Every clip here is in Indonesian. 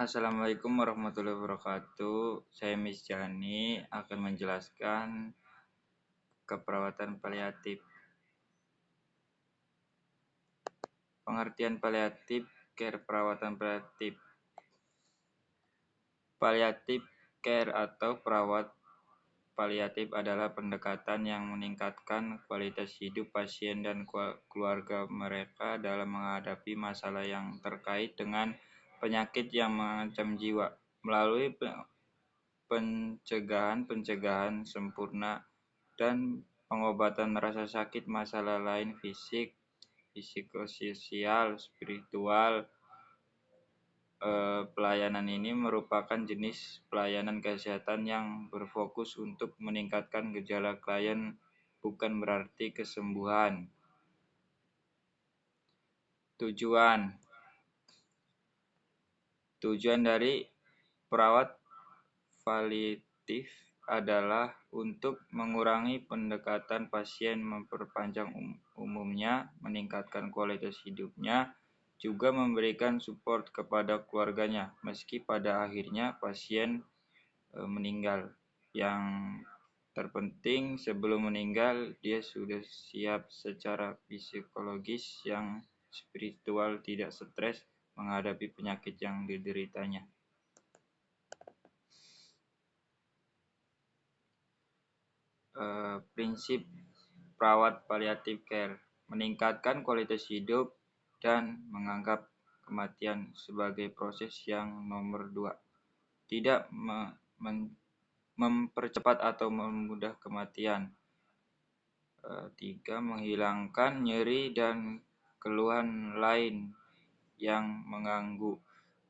Assalamualaikum warahmatullahi wabarakatuh. Saya Miss Jani akan menjelaskan keperawatan paliatif. Pengertian paliatif care perawatan paliatif. Paliatif care atau perawat paliatif adalah pendekatan yang meningkatkan kualitas hidup pasien dan keluarga mereka dalam menghadapi masalah yang terkait dengan penyakit yang mengancam jiwa melalui pencegahan sempurna dan pengobatan rasa sakit, masalah lain fisik, psikososial, spiritual. Pelayanan ini merupakan jenis pelayanan kesehatan yang berfokus untuk meningkatkan gejala klien, bukan berarti kesembuhan. Tujuan dari perawat paliatif adalah untuk mengurangi pendekatan pasien, memperpanjang umumnya, meningkatkan kualitas hidupnya, juga memberikan support kepada keluarganya, meski pada akhirnya pasien meninggal. Yang terpenting sebelum meninggal, dia sudah siap secara psikologis, yang spiritual, tidak stres menghadapi penyakit yang dideritanya. Prinsip perawat paliatif care: meningkatkan kualitas hidup dan menganggap kematian sebagai proses yang nomor 2, tidak mempercepat atau memudah kematian. 3. Menghilangkan nyeri dan keluhan lain yang mengganggu.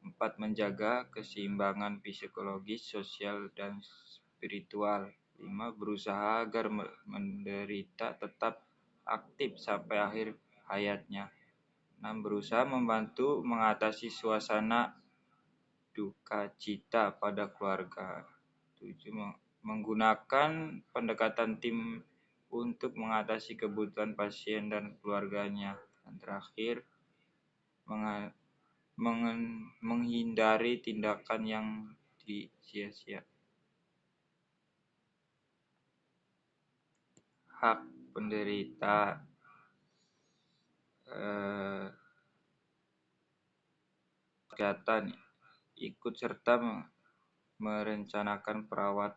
4. Menjaga keseimbangan psikologis, sosial, dan spiritual. 5. Berusaha agar menderita tetap aktif sampai akhir hayatnya. 6. Berusaha membantu mengatasi suasana duka cita pada keluarga. 7. Menggunakan pendekatan tim untuk mengatasi kebutuhan pasien dan keluarganya. Dan terakhir, menghindari tindakan yang sia-sia. Hak penderita. Kesehatan ikut serta merencanakan perawat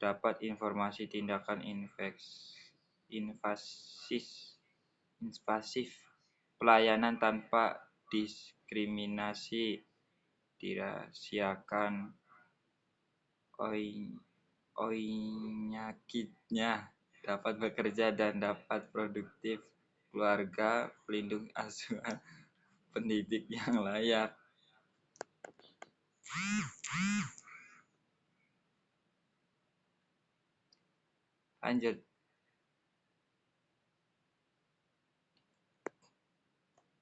dapat informasi tindakan invasif, pelayanan tanpa diskriminasi, dirahasiakan nyakitnya, dapat bekerja dan dapat produktif, keluarga, pelindung asuhan, pendidik yang layak. Lanjut.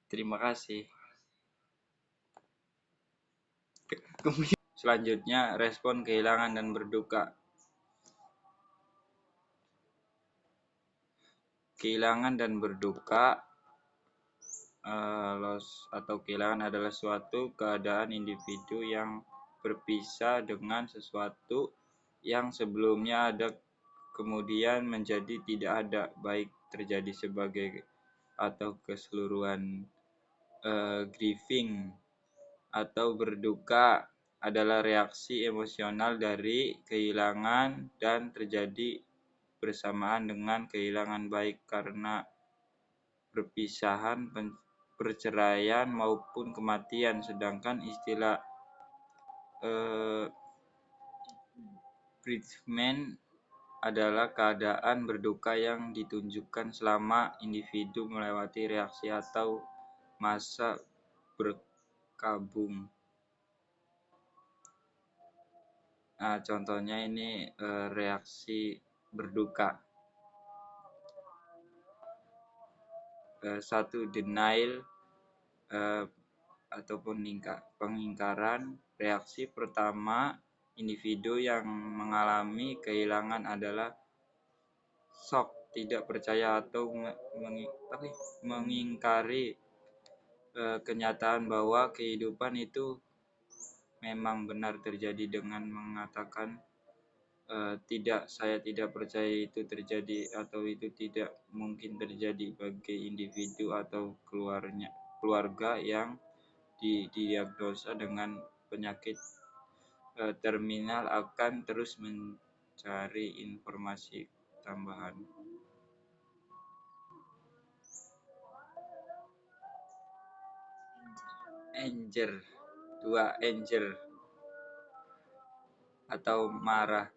Terima kasih. Selanjutnya, respon kehilangan dan berduka. Kehilangan dan berduka, loss atau kehilangan adalah suatu keadaan individu yang berpisah dengan sesuatu yang sebelumnya ada kemudian menjadi tidak ada, baik terjadi sebagai atau keseluruhan. Grieving atau berduka adalah reaksi emosional dari kehilangan dan terjadi bersamaan dengan kehilangan, baik karena perpisahan, perceraian maupun kematian. Sedangkan istilah bereavement adalah keadaan berduka yang ditunjukkan selama individu melewati reaksi atau masa berkabung. Nah, contohnya ini reaksi berduka. 1. Denial ataupun pengingkaran. Reaksi pertama individu yang mengalami kehilangan adalah shock, tidak percaya atau mengingkari kenyataan bahwa kehidupan itu memang benar terjadi dengan mengatakan tidak, saya tidak percaya itu terjadi atau itu tidak mungkin terjadi bagi individu atau keluarga yang didiagnosa dengan penyakit terminal akan terus mencari informasi tambahan. Anger atau marah.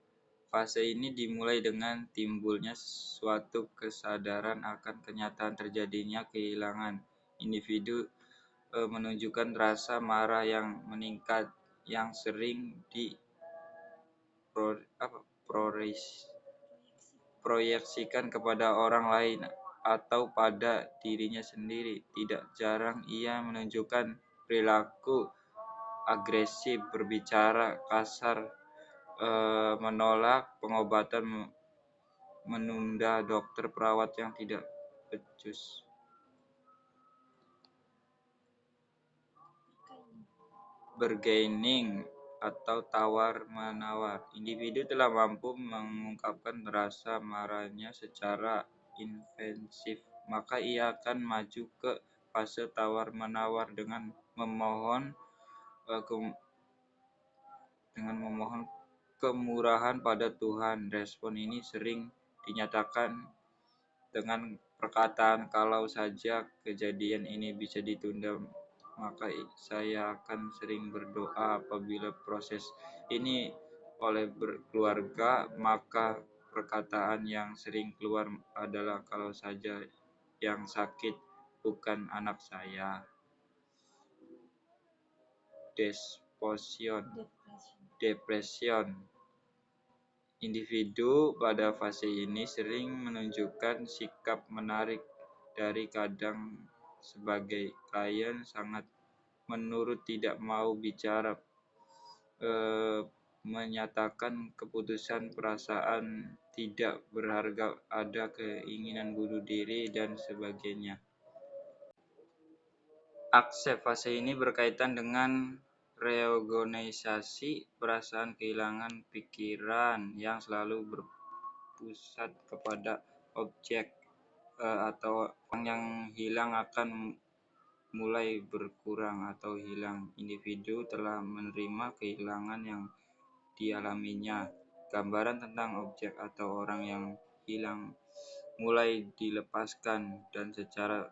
Fase ini dimulai dengan timbulnya suatu kesadaran akan kenyataan terjadinya kehilangan. Individu menunjukkan rasa marah yang meningkat yang sering diproyeksikan kepada orang lain atau pada dirinya sendiri. Tidak jarang ia menunjukkan perilaku agresif, berbicara kasar, menolak pengobatan, menunda dokter perawat yang tidak becus. Bargaining atau tawar-menawar. Individu telah mampu mengungkapkan rasa marahnya secara intensif, maka ia akan maju ke fase tawar-menawar dengan memohon kemurahan pada Tuhan. Respon ini sering dinyatakan dengan perkataan, kalau saja kejadian ini bisa ditunda, maka saya akan sering berdoa. Apabila proses ini oleh berkeluarga, maka perkataan yang sering keluar adalah, kalau saja yang sakit bukan anak saya. Depression. Individu pada fase ini sering menunjukkan sikap menarik dari kadang sebagai klien sangat menurut, tidak mau bicara, menyatakan keputusan perasaan tidak berharga, ada keinginan bunuh diri, dan sebagainya. Aksep fase ini berkaitan dengan reorganisasi perasaan, kehilangan pikiran yang selalu berpusat kepada objek atau orang yang hilang akan mulai berkurang atau hilang. Individu telah menerima kehilangan yang dialaminya. Gambaran tentang objek atau orang yang hilang mulai dilepaskan, dan secara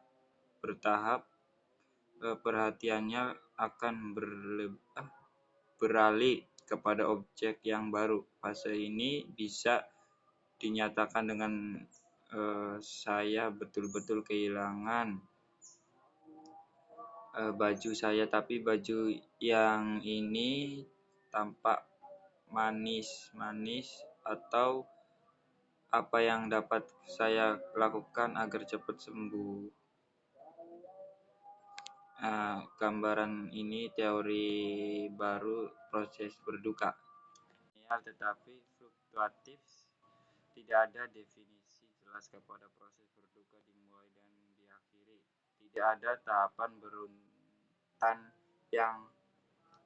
bertahap perhatiannya akan beralih kepada objek yang baru. Fase ini bisa dinyatakan dengan saya betul-betul kehilangan baju saya, tapi baju yang ini tampak manis, atau apa yang dapat saya lakukan agar cepat sembuh. Gambaran ini teori baru proses berduka, tetapi fluktuatif. Tidak ada definisi jelas kepada proses berduka dimulai dan diakhiri. Tidak ada tahapan berurutan yang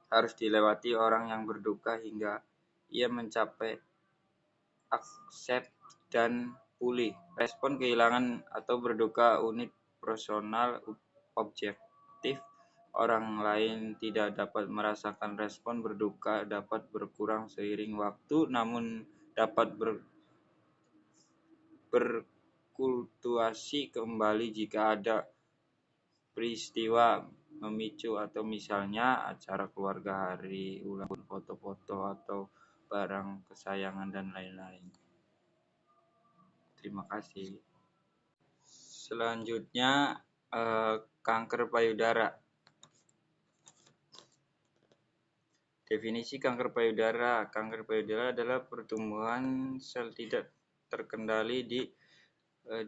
harus dilewati orang yang berduka hingga ia mencapai aksep dan pulih. Respon kehilangan atau berduka unit personal objektif. Orang lain tidak dapat merasakan respon berduka, dapat berkurang seiring waktu, namun dapat berkultuasi kembali jika ada peristiwa memicu, atau misalnya acara keluarga, hari ulang tahun, foto-foto atau barang kesayangan, dan lain-lain. Terima kasih. Selanjutnya kanker payudara. Definisi kanker payudara. Kanker payudara adalah pertumbuhan sel tidak terkendali di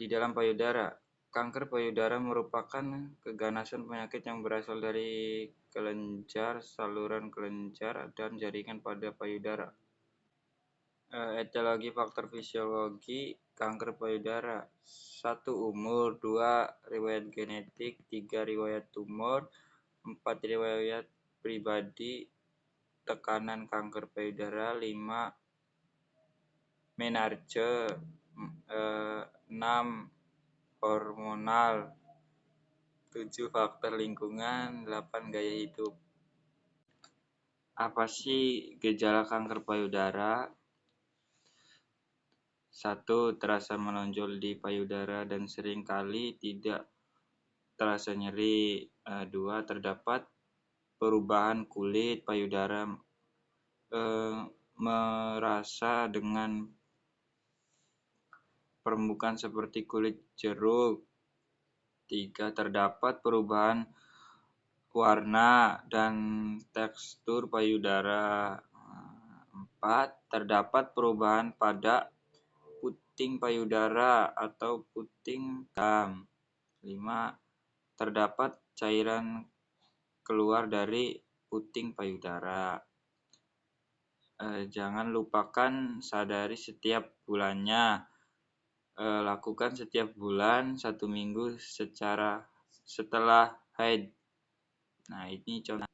dalam payudara. Kanker payudara merupakan keganasan penyakit yang berasal dari kelenjar, saluran kelenjar, dan jaringan pada payudara. Etiologi faktor fisiologi kanker payudara. 1. Umur. 2. Riwayat genetik. 3. Riwayat tumor. 4. Riwayat pribadi. tekanan kanker payudara, 5 menarche, 6 hormonal, 7 faktor lingkungan, 8 gaya hidup. Apa sih gejala kanker payudara? 1. Terasa menonjol di payudara dan sering kali tidak terasa nyeri. 2. Terdapat perubahan kulit payudara, merasa dengan permukaan seperti kulit jeruk. 3. Terdapat perubahan warna dan tekstur payudara. 4. Terdapat perubahan pada puting payudara atau puting hitam. 5. Terdapat cairan keluar dari puting payudara. Jangan lupakan sadari setiap bulannya. Lakukan setiap bulan 1 minggu setelah haid. Nah, ini contoh.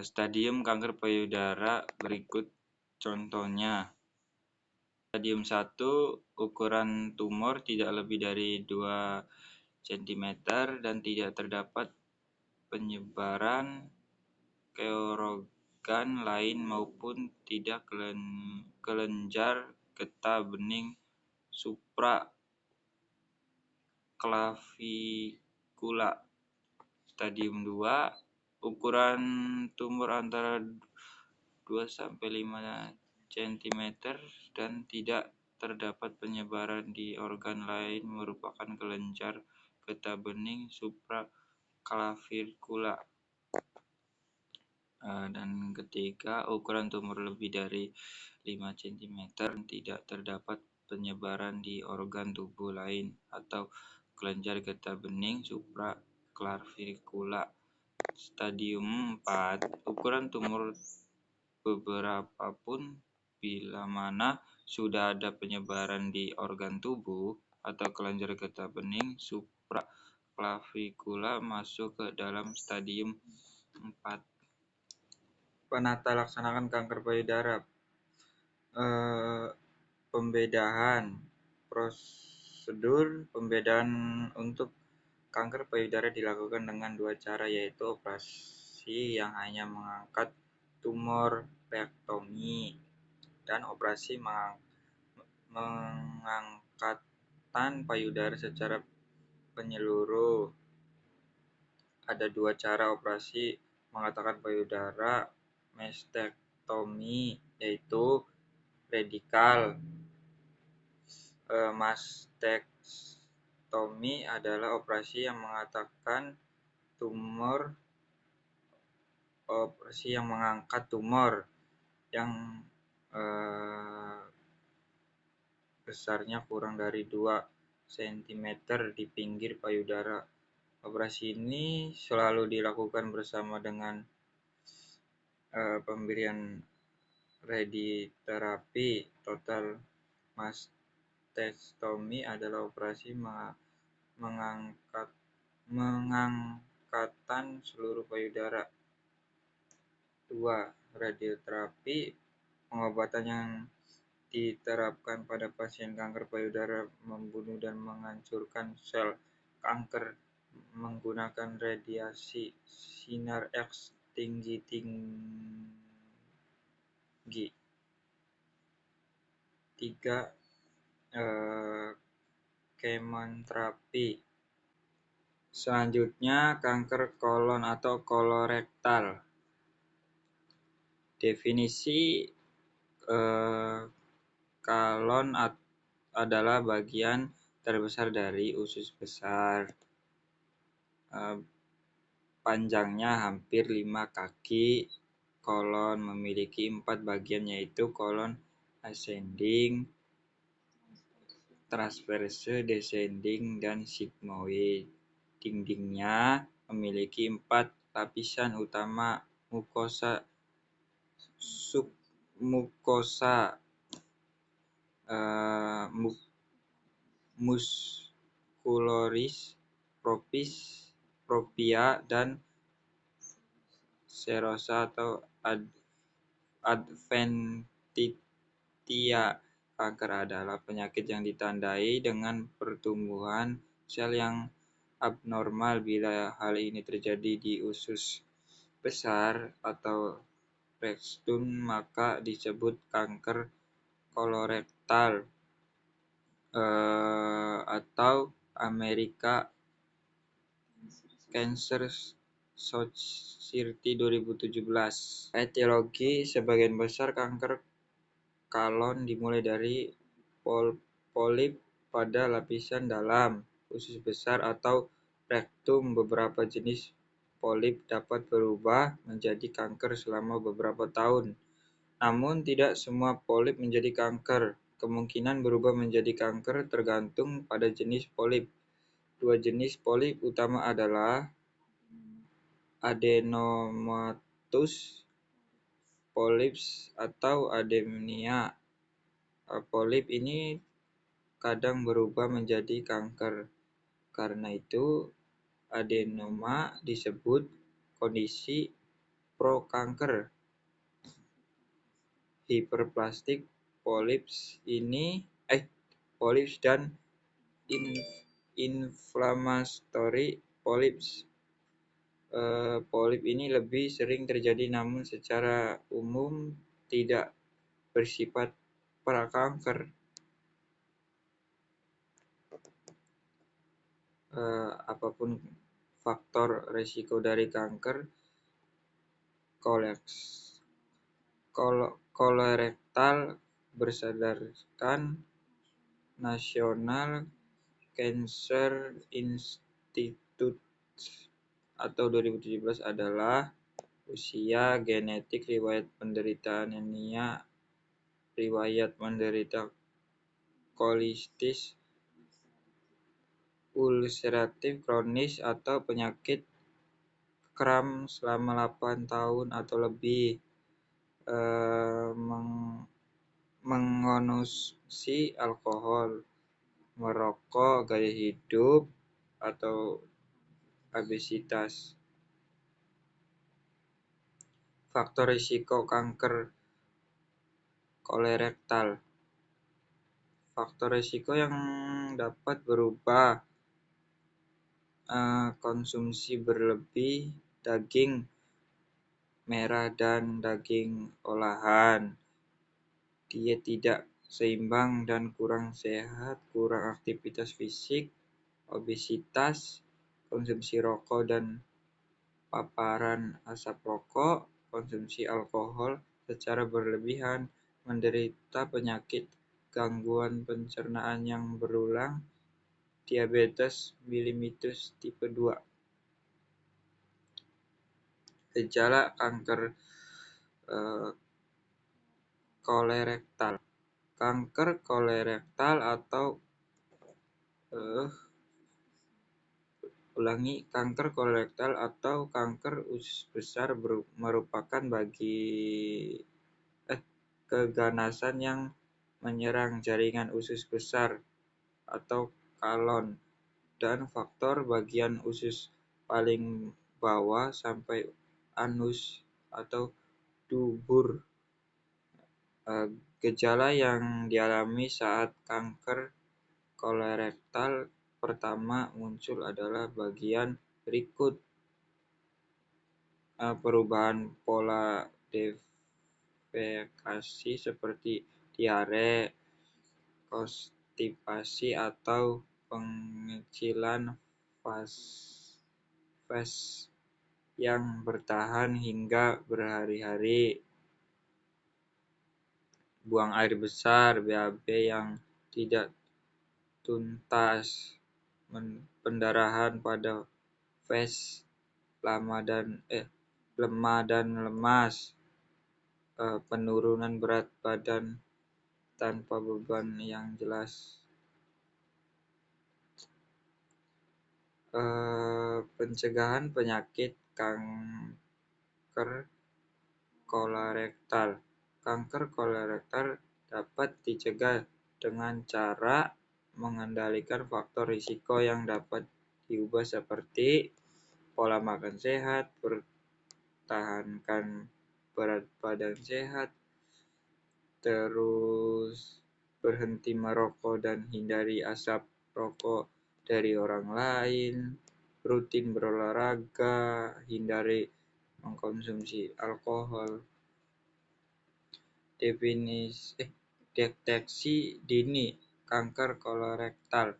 Stadium kanker payudara berikut contohnya. Stadium 1, ukuran tumor tidak lebih dari 2 cm dan tidak terdapat penyebaran ke organ lain maupun tidak kelenjar getah bening supraklavikula. Stadium 2, ukuran tumor antara 2-5 cm dan tidak terdapat penyebaran di organ lain merupakan kelenjar getah bening supraklavikula. Dan ketiga, ukuran tumor lebih dari 5 cm dan tidak terdapat penyebaran di organ tubuh lain atau kelenjar getah bening supraklavikula. Stadium 4, ukuran tumor beberapa pun bila mana sudah ada penyebaran di organ tubuh atau kelenjar getah bening supraklavikula masuk ke dalam stadium 4. Penata laksanaan kanker payudara. Pembedahan. Prosedur pembedaan untuk kanker payudara dilakukan dengan 2 cara, yaitu operasi yang hanya mengangkat tumor rektomi dan operasi mengangkatan payudara secara penyeluruh. Ada 2 cara operasi mengangkatan payudara mastektomi, yaitu radikal. Mastektomi adalah operasi yang mengangkat tumor yang besarnya kurang dari 2 cm di pinggir payudara. Operasi ini selalu dilakukan bersama dengan pemberian radioterapi. Total mastektomi adalah operasi mengangkatan seluruh payudara. 2. Radioterapi. Pengobatan yang diterapkan pada pasien kanker payudara membunuh dan menghancurkan sel kanker menggunakan radiasi sinar X tinggi. 3. Kemoterapi. Selanjutnya, kanker kolon atau kolorektal. Definisi kolon adalah bagian terbesar dari usus besar. Panjangnya hampir 5 kaki. Kolon memiliki 4 bagian, yaitu kolon ascending, transverse, descending, dan sigmoid. Dindingnya memiliki 4 lapisan utama: mukosa, submukosa, muscularis, dispropia dan serosa atau adventitia. Kanker adalah penyakit yang ditandai dengan pertumbuhan sel yang abnormal. Bila hal ini terjadi di usus besar atau rectum, maka disebut kanker kolorektal. Atau American Cancer Society 2017. Etiologi: sebagian besar kanker kolon dimulai dari polip pada lapisan dalam usus besar atau rektum. Beberapa jenis polip dapat berubah menjadi kanker selama beberapa tahun. Namun tidak semua polip menjadi kanker. Kemungkinan berubah menjadi kanker tergantung pada jenis polip. Dua jenis polip utama adalah adenomatous polyps atau anemia. Polip ini kadang berubah menjadi kanker. Karena itu, adenoma disebut kondisi pro-kanker. Hyperplastic polyps dan inflammatory polyps. Polip ini lebih sering terjadi namun secara umum tidak bersifat prakanker. Apapun faktor resiko dari kanker kolorektal berdasarkan National Cancer Institute atau 2017 adalah usia, genetik, riwayat penderita anemia, riwayat menderita kolitis ulceratif kronis atau penyakit kram selama 8 tahun atau lebih, mengonsumsi alkohol, merokok, gaya hidup, atau obesitas. Faktor risiko kanker kolorektal. Faktor risiko yang dapat berubah: konsumsi berlebih daging merah dan daging olahan, diet tidak seimbang dan kurang sehat, kurang aktivitas fisik, obesitas, konsumsi rokok dan paparan asap rokok, konsumsi alkohol secara berlebihan, menderita penyakit gangguan pencernaan yang berulang, diabetes mellitus tipe 2. Gejala kanker kolorektal. Kanker kolorektal atau kanker kolorektal atau kanker usus besar merupakan keganasan yang menyerang jaringan usus besar atau kolon dan faktor bagian usus paling bawah sampai anus atau dubur. Gejala yang dialami saat kanker kolorektal pertama muncul adalah bagian berikut: perubahan pola defekasi seperti diare, konstipasi, atau pengecilan vas yang bertahan hingga berhari-hari, buang air besar, BAB yang tidak tuntas, pendarahan pada vas, lemah dan lemas, penurunan berat badan tanpa beban yang jelas. Pencegahan penyakit kanker kolorektal. Kanker kolorektal dapat dicegah dengan cara mengendalikan faktor risiko yang dapat diubah seperti pola makan sehat, pertahankan berat badan sehat, terus berhenti merokok dan hindari asap rokok dari orang lain, rutin berolahraga, hindari mengkonsumsi alkohol. Deteksi dini kanker kolorektal.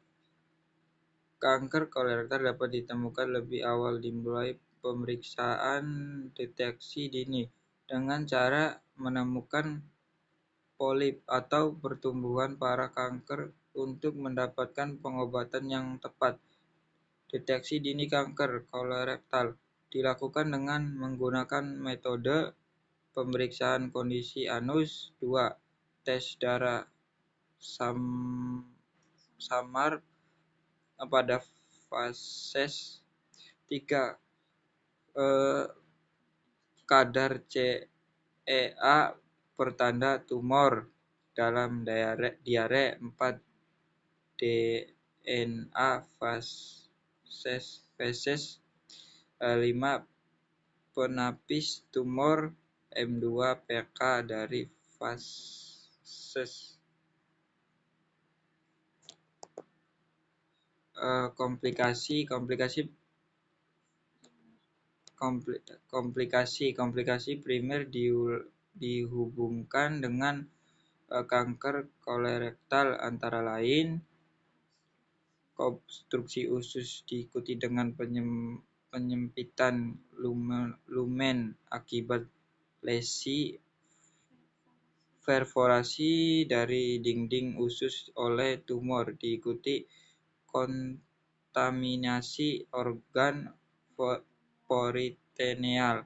Kanker kolorektal dapat ditemukan lebih awal dimulai pemeriksaan deteksi dini dengan cara menemukan polip atau pertumbuhan parah kanker untuk mendapatkan pengobatan yang tepat. Deteksi dini kanker kolorektal dilakukan dengan menggunakan metode pemeriksaan kondisi anus, 2. Tes darah samar pada fases, 3. Kadar CEA pertanda tumor dalam diare, 4. DNA feses, 5. Penapis tumor M2-PK dari fases. Komplikasi primer dihubungkan dengan kanker kolorektal antara lain obstruksi usus diikuti dengan penyempitan lumen akibat lesi perforasi dari dinding usus oleh tumor, diikuti kontaminasi organ peritoneal,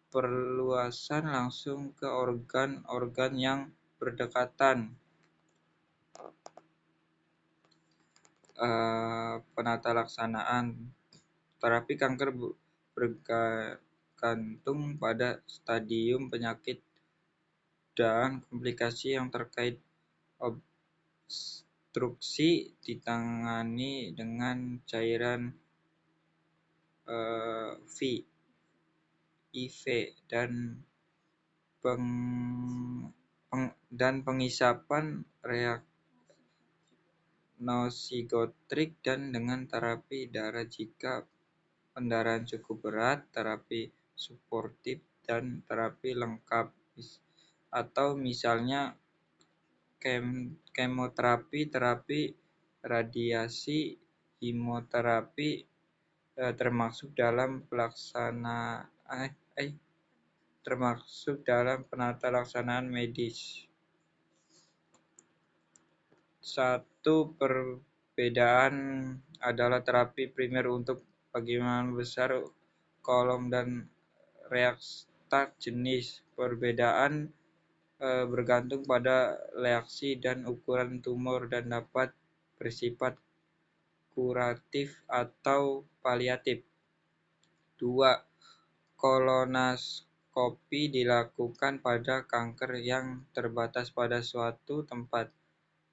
perluasan langsung ke organ-organ yang berdekatan. Penata laksanaan terapi kanker bergantung pada stadium penyakit dan komplikasi yang terkait. Obstruksi ditangani dengan cairan IV dan pengisapan reaknosigotrik dan dengan terapi darah jika pendarahan cukup berat, terapi suportif dan terapi lengkap atau misalnya kemoterapi, terapi radiasi, hemoterapi termasuk dalam penata laksanaan medis. Satu perbedaan adalah terapi primer untuk bagian besar kolom dan reakstat jenis. Perbedaan bergantung pada reaksi dan ukuran tumor dan dapat bersifat kuratif atau paliatif. 2. Kolonoskopi dilakukan pada kanker yang terbatas pada suatu tempat.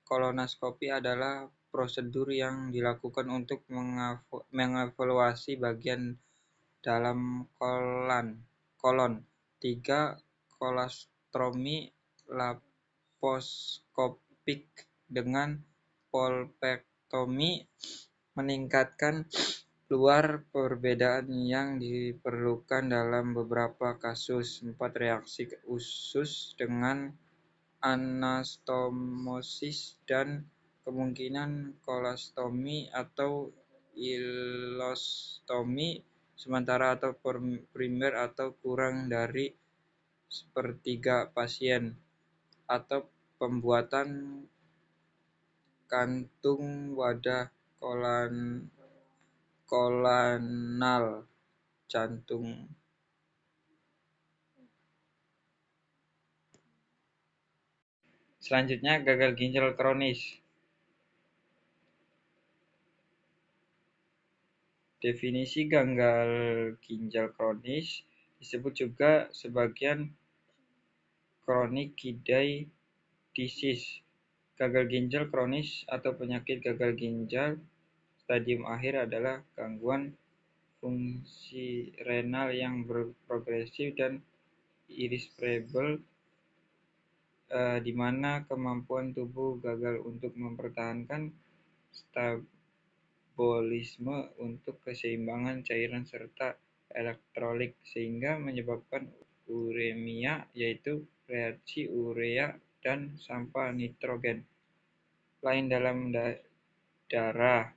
Kolonoskopi adalah prosedur yang dilakukan untuk mengevaluasi bagian dalam kolon. 3. Kolostromi laparoskopik dengan polpektomi meningkatkan luar. Perbedaan yang diperlukan dalam beberapa kasus. 4. Reaksi usus dengan anastomosis dan kemungkinan kolostomi atau ileostomi sementara atau primer atau kurang dari sepertiga pasien, atau pembuatan kantung wadah kolonal jantung. Selanjutnya, gagal ginjal kronis. Definisi gagal ginjal kronis disebut juga sebagai chronic kidney disease. Gagal ginjal kronis atau penyakit gagal ginjal stadium akhir adalah gangguan fungsi renal yang progresif dan irreversibel, di mana kemampuan tubuh gagal untuk mempertahankan metabolisme untuk keseimbangan cairan serta elektrolit, sehingga menyebabkan uremia, yaitu reaksi urea dan sampah nitrogen lain dalam darah.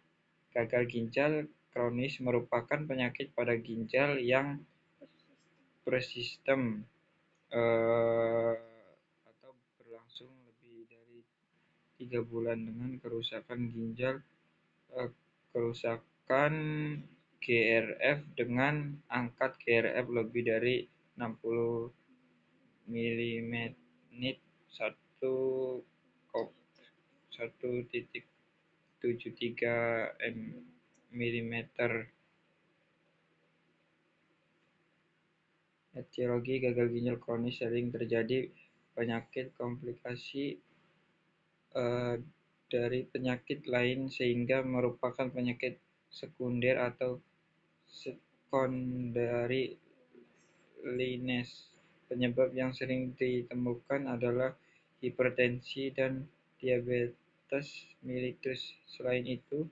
Gagal ginjal kronis merupakan penyakit pada ginjal yang persisten atau berlangsung lebih dari 3 bulan dengan kerusakan ginjal, kerusakan GRF dengan angka GRF lebih dari 60 mm 1,73 mm. Etiologi gagal ginjal kronis sering terjadi penyakit komplikasi dari penyakit lain sehingga merupakan penyakit sekunder atau secondary illness. Penyebab yang sering ditemukan adalah hipertensi dan diabetes mellitus. Selain itu,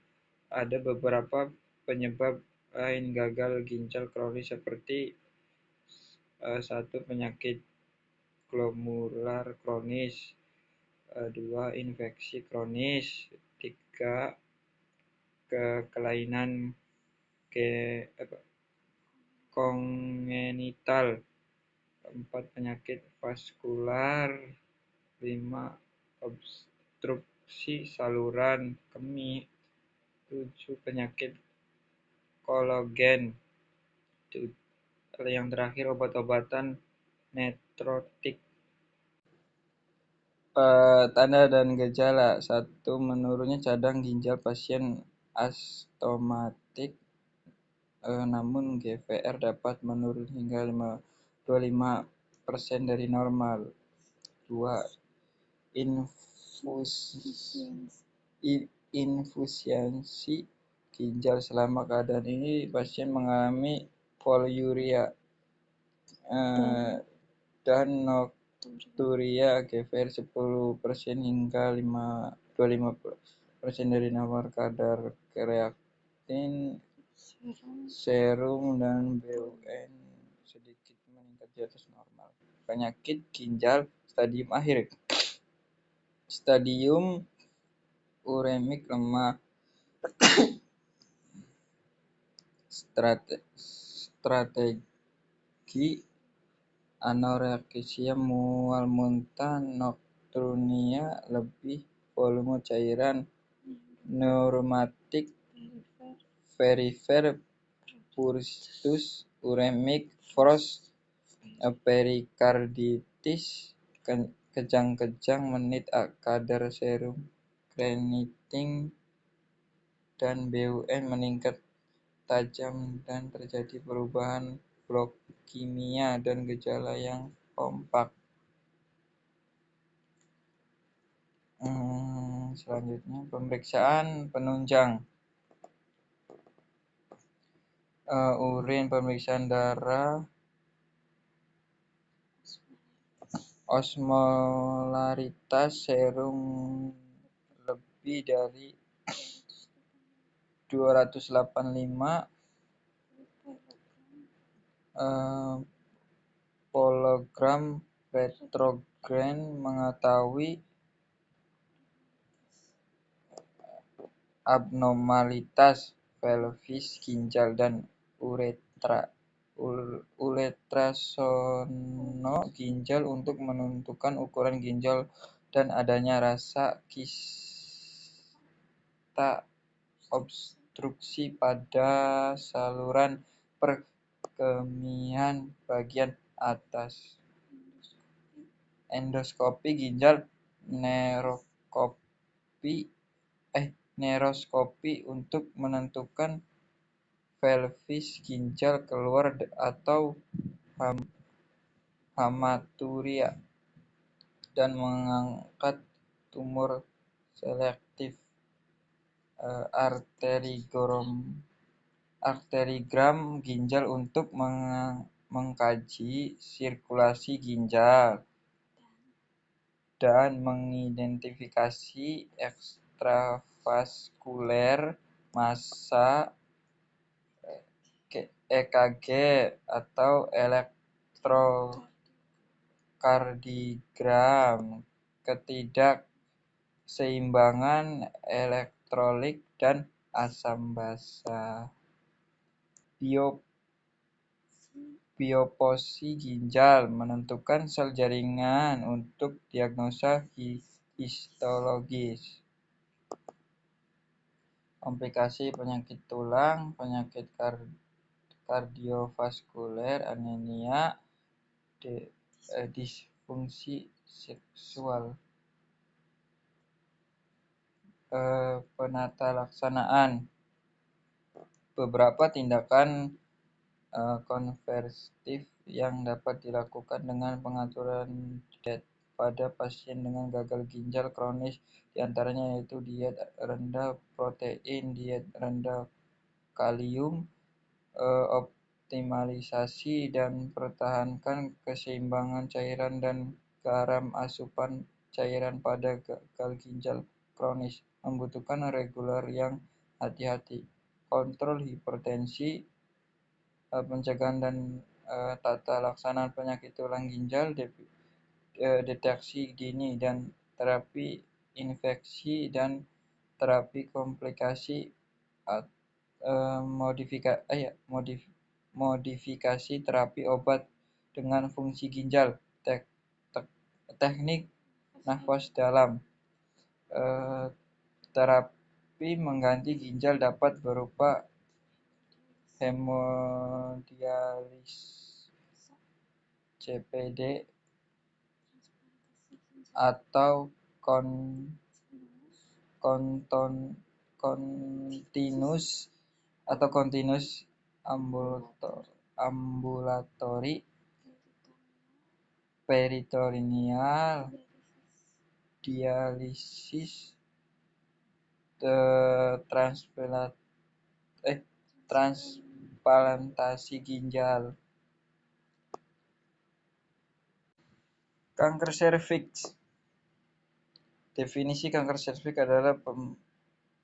ada beberapa penyebab lain gagal ginjal kronis seperti 1. Penyakit glomerular kronis, 2. Infeksi kronis, 3. Kelainan kongenital, 4. Penyakit vaskular, 5. Obstruksi saluran kemih, 7. Penyakit kolagen, yang terakhir obat-obatan nekrotik. Tanda dan gejala. 1. Menurunnya cadang ginjal pasien asymptomatik, namun GVR dapat menurun hingga 25% dari normal. 2. Infusyensi ginjal. Selama keadaan ini pasien mengalami poliuria dan nokturia, GVR 10% hingga 25% dari normal. Kadar kreatin serum dan BUN sedikit meningkat di atas normal. Penyakit ginjal stadium akhir. Stadium uremik lemah. Strategi anoreksia, mual muntah, nokturnia, lebih volume cairan, neuromatik, perifer, pruritus, uremik, frost, perikarditis, kejang-kejang, menit, kadar serum creatinine dan BUN meningkat tajam, dan terjadi perubahan blok kimia dan gejala yang kompak. Selanjutnya, pemeriksaan penunjang. Urin, pemeriksaan darah, osmolaritas serum lebih dari 285, pologram retrogen mengetahui abnormalitas pelvis ginjal dan ultrasono ginjal untuk menentukan ukuran ginjal dan adanya rasa kista obstruksi pada saluran perkemihan bagian atas. Endoskopi ginjal, neuroskopi untuk menentukan pelvis ginjal keluar atau hematuria, dan mengangkat tumor selektif. Arteriogram arteriogram ginjal untuk mengkaji sirkulasi ginjal dan mengidentifikasi ekstravaskuler massa EKG atau elektrokardiogram, ketidakseimbangan elektrolit dan asam basa. Biopsi ginjal menentukan sel jaringan untuk diagnosa histologis. Komplikasi penyakit tulang, penyakit kardiovaskuler, anemia, disfungsi seksual. Penata laksanaan. Beberapa tindakan konservatif yang dapat dilakukan dengan pengaturan diet pada pasien dengan gagal ginjal kronis, diantaranya yaitu diet rendah protein, diet rendah kalium, optimalisasi dan pertahankan keseimbangan cairan dan garam. Asupan cairan pada gagal ginjal kronis membutuhkan reguler yang hati-hati. Kontrol hipertensi, pencegahan dan tata laksana penyakit tulang ginjal, deteksi dini dan terapi infeksi dan terapi komplikasi, modifikasi terapi obat dengan fungsi ginjal, teknik nafas dalam. Terapi mengganti ginjal dapat berupa hemodialisis, CPD, atau continuous ambulatory peritoneal dialisis, transplantasi ginjal. Kanker serviks. Definisi kanker serviks adalah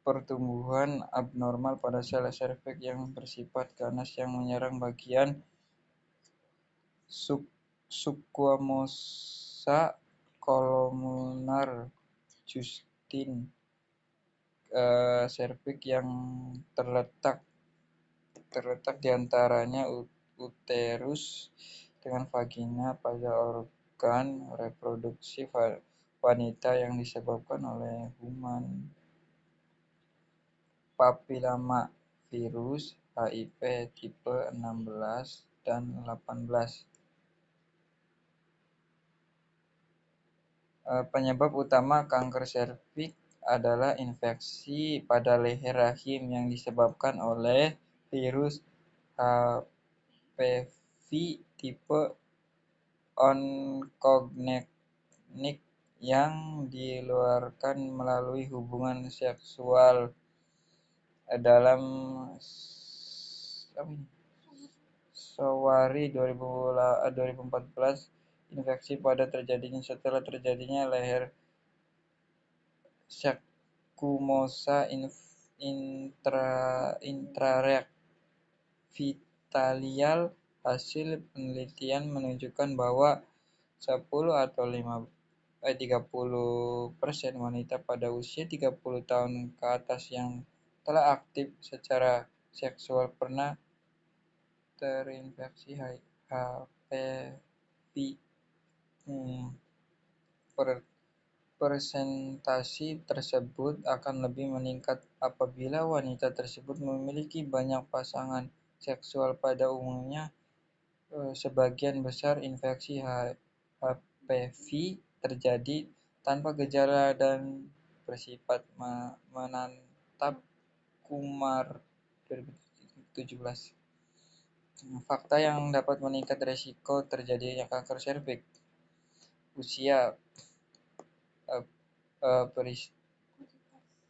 pertumbuhan abnormal pada sel serviks yang bersifat ganas yang menyerang bagian squamosa kolumnar Justin. Serviks yang terletak di antaranya uterus dengan vagina pada organ reproduksi wanita yang disebabkan oleh human papilloma virus, HIV tipe 16 dan 18. Penyebab utama kanker serviks adalah infeksi pada leher rahim yang disebabkan oleh virus HPV tipe oncogenic yang diluarkan melalui hubungan seksual. Dalam Februari 2014, infeksi pada terjadinya setelah terjadinya leher squamous intrarectal. Hasil penelitian menunjukkan bahwa 10 atau 30% wanita pada usia 30 tahun ke atas yang telah aktif secara seksual pernah terinfeksi HPV. Persentase tersebut akan lebih meningkat apabila wanita tersebut memiliki banyak pasangan seksual. Pada umumnya, sebagian besar infeksi HPV terjadi tanpa gejala dan bersifat menatap. Kumar 2017. Fakta yang dapat meningkat risiko terjadinya kanker serviks. Usia,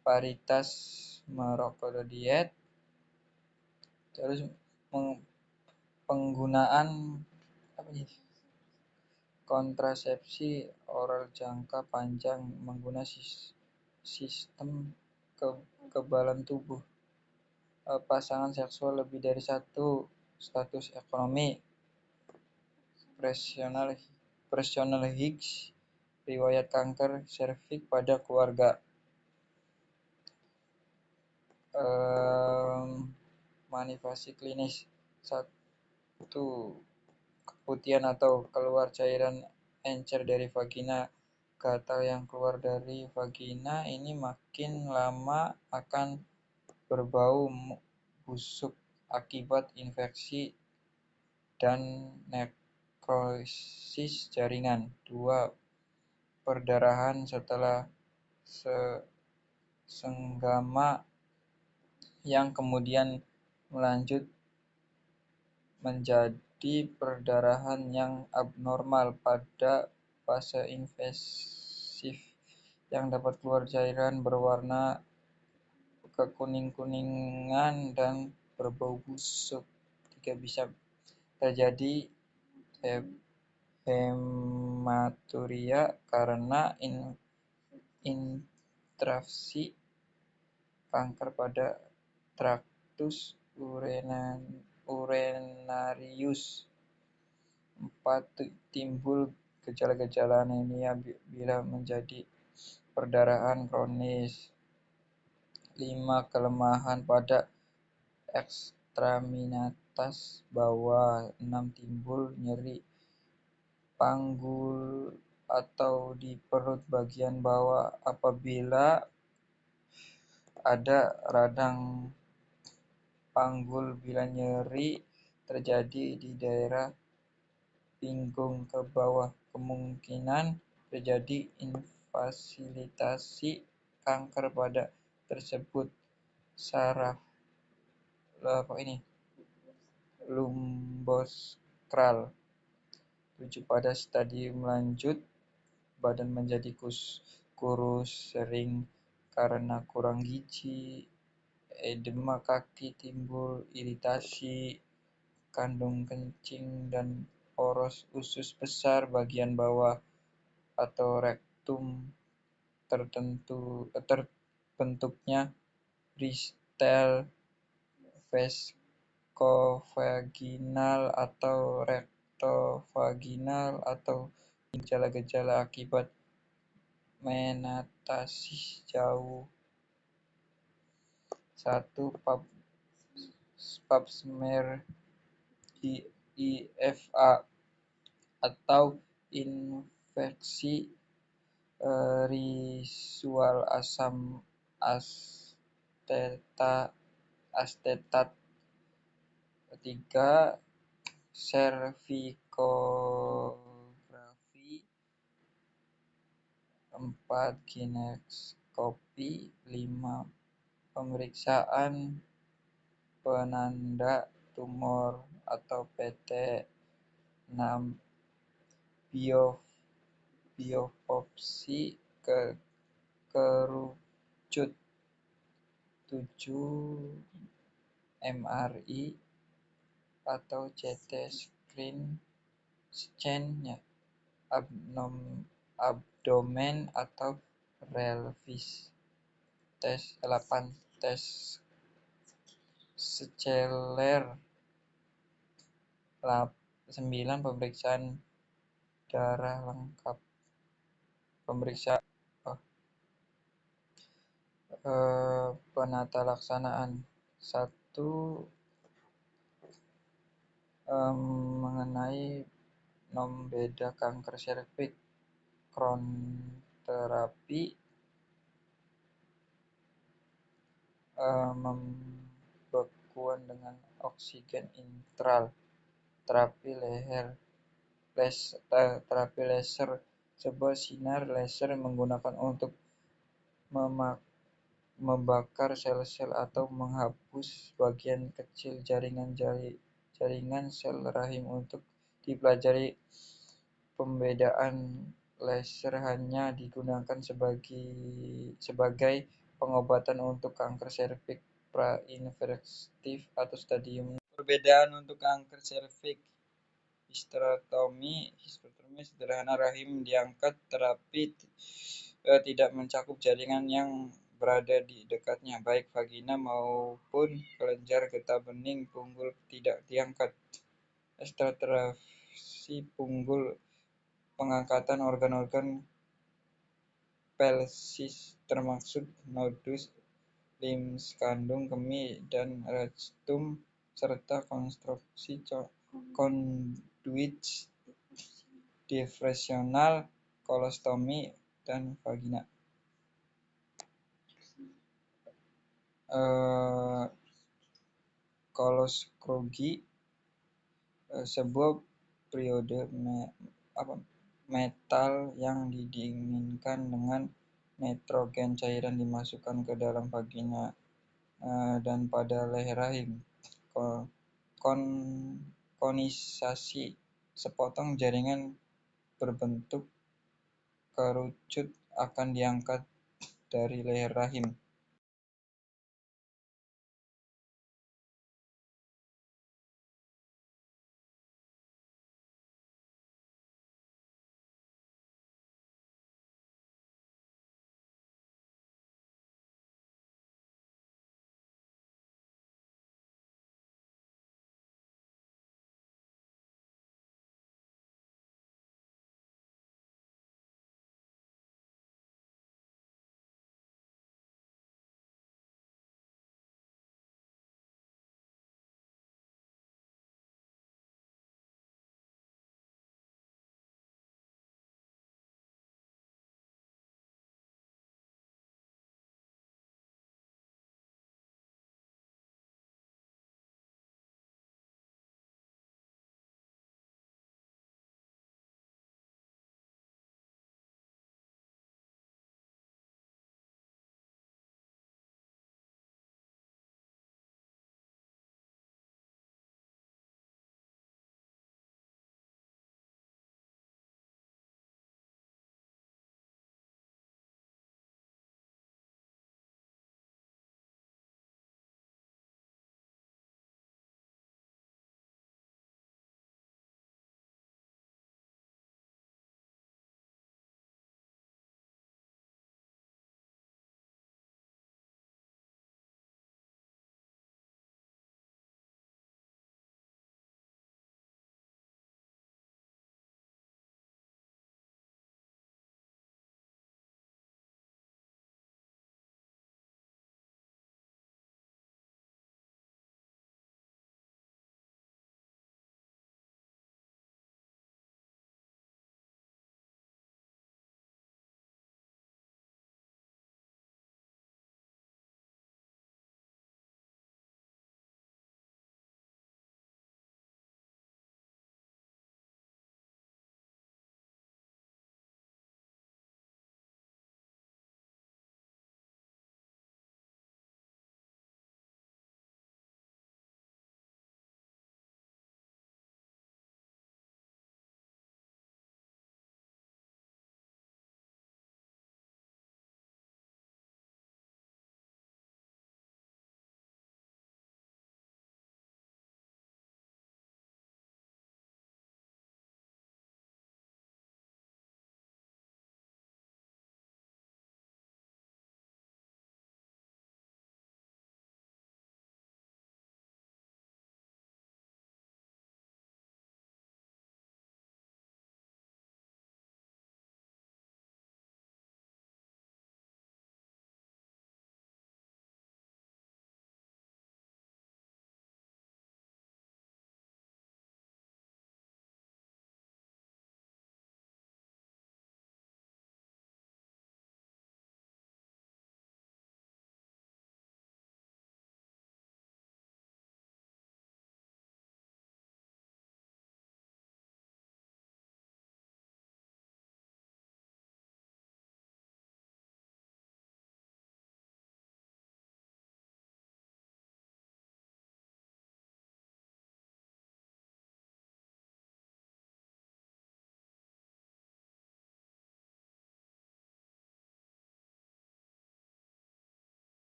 paritas merokok, diet, Terus penggunaan kontrasepsi oral jangka panjang menggunakan sistem kekebalan tubuh, pasangan seksual lebih dari satu, status ekonomi, personal Higgs, riwayat kanker serviks pada keluarga, manifestasi klinis. 1. Keputihan atau keluar cairan encer dari vagina. Gatal yang keluar dari vagina ini makin lama akan berbau busuk akibat infeksi dan nekrosis jaringan. 2. Perdarahan setelah senggama yang kemudian melanjut menjadi perdarahan yang abnormal pada fase invasif yang dapat keluar cairan berwarna kekuning-kuningan dan berbau busuk. 3. Bisa terjadi hematuria karena infeksi kanker pada traktus urinarius. 4. Timbul gejala-gejala anemia bila menjadi perdarahan kronis. 5. Kelemahan pada ekstremitas bawah. 6. Timbul nyeri panggul atau di perut bagian bawah apabila ada radang panggul. Bila nyeri terjadi di daerah pinggung ke bawah, kemungkinan terjadi infasilitasi kanker pada tersebut saraf lumbosakral. 7. Pada stadium lanjut, badan menjadi kurus, sering karena kurang gizi, edema kaki timbul, iritasi kandung kencing dan poros usus besar bagian bawah atau rektum terbentuknya bristle veskovaginal atau rektovaginal. Atau gejala-gejala akibat metastasis jauh. 1. Pap smear IFA atau infeksi ritual asam asetat. 3. Servikografi. 4. ginekoskopi. 5. Pemeriksaan penanda tumor atau PT. 6. Biopsi kerucut. 7. MRI atau CT scan abdomen atau pelvis. 8. Tes seluler. 9. Pemeriksaan darah lengkap. Penata laksanaan. 1. Mengenai beda kanker serviks, kronterapi, pembekuan dengan oksigen intral, terapi laser. Sebuah sinar laser digunakan untuk membakar sel-sel atau menghapus bagian kecil jaringan sel rahim. Untuk dipelajari, pembedaan laser hanya digunakan sebagai pengobatan untuk kanker serviks prainfektif atau stadium. Perbedaan untuk kanker serviks. Histerektomi sederhana, rahim diangkat. Terapi tidak mencakup jaringan yang berada di dekatnya, baik vagina maupun kelenjar getah bening. Punggul tidak diangkat. Ekstraksi punggul, pengangkatan organ-organ pelvis termasuk nodus, limskandung, kemih, dan rectum, serta konstruksi konduit diffrasional, kolostomi, dan vagina. Koloskrogi, sebuah periode metal yang didinginkan dengan nitrogen cairan dimasukkan ke dalam vagina dan pada leher rahim. Konisasi, sepotong jaringan berbentuk kerucut akan diangkat dari leher rahim.